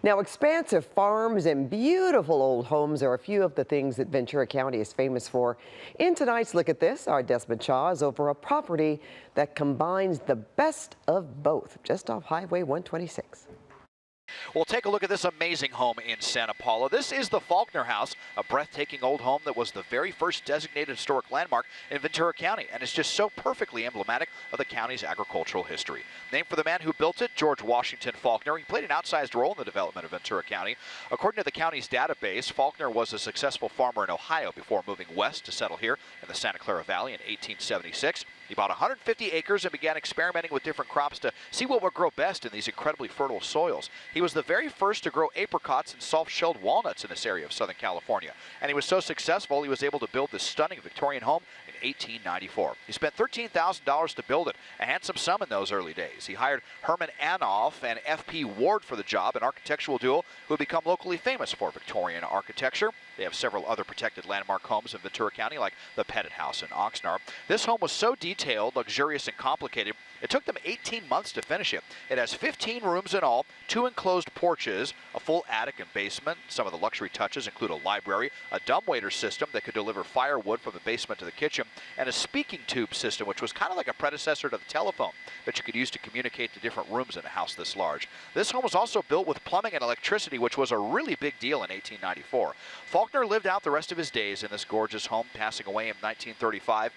Now, expansive farms and beautiful old homes are a few of the things that Ventura County is famous for. In tonight's Look at This, our Desmond is over a property that combines the best of both, just off Highway 126. Well, take a look at this amazing home in Santa Paula. This is the Faulkner house, a breathtaking old home that was the very first designated historic landmark in Ventura County, and it's just so perfectly emblematic of the county's agricultural history. Named for the man who built it, George Washington Faulkner, he played an outsized role in the development of Ventura County. According to the county's database, Faulkner was a successful farmer in Ohio before moving west to settle here in the Santa Clara Valley in 1876. He bought 150 acres and began experimenting with different crops to see what would grow best in these incredibly fertile soils. He was the very first to grow apricots and soft-shelled walnuts in this area of Southern California. And he was so successful, he was able to build this stunning Victorian home in 1894. He spent $13,000 to build it, a handsome sum in those early days. He hired Herman Anoff and F.P. Ward for the job, an architectural duo who had become locally famous for Victorian architecture. They have several other protected landmark homes in Ventura County, like the Pettit House in Oxnard. This home was so detailed, luxurious, and complicated, it took them 18 months to finish it. It has 15 rooms in all, 2 enclosed porches, a full attic and basement. Some of the luxury touches include a library, a dumbwaiter system that could deliver firewood from the basement to the kitchen, and a speaking tube system, which was kind of like a predecessor to the telephone that you could use to communicate to different rooms in a house this large. This home was also built with plumbing and electricity, which was a really big deal in 1894. Faulkner lived out the rest of his days in this gorgeous home, passing away in 1935.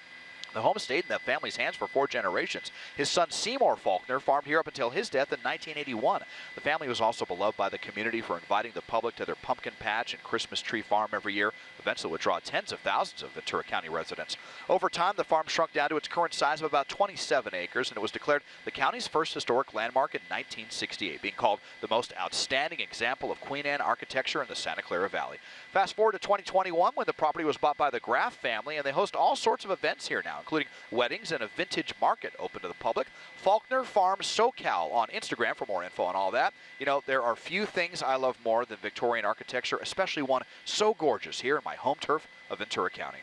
The home stayed in the family's hands for 4 generations. His son Seymour Faulkner farmed here up until his death in 1981. The family was also beloved by the community for inviting the public to their pumpkin patch and Christmas tree farm every year, events that would draw tens of thousands of Ventura County residents. Over time, the farm shrunk down to its current size of about 27 acres, and it was declared the county's first historic landmark in 1968, being called the most outstanding example of Queen Anne architecture in the Santa Clara Valley. Fast forward to 2021, when the property was bought by the Graff family, and they host all sorts of events here now, including weddings and a vintage market open to the public. Faulkner Farm SoCal on Instagram for more info on all that. You know, there are few things I love more than Victorian architecture, especially one so gorgeous here in my home turf of Ventura County.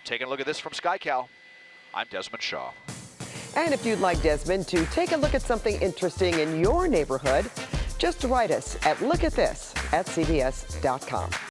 Taking a look at this from SkyCal, I'm Desmond Shaw. And if you'd like Desmond to take a look at something interesting in your neighborhood, just write us at lookatthis@cbs.com.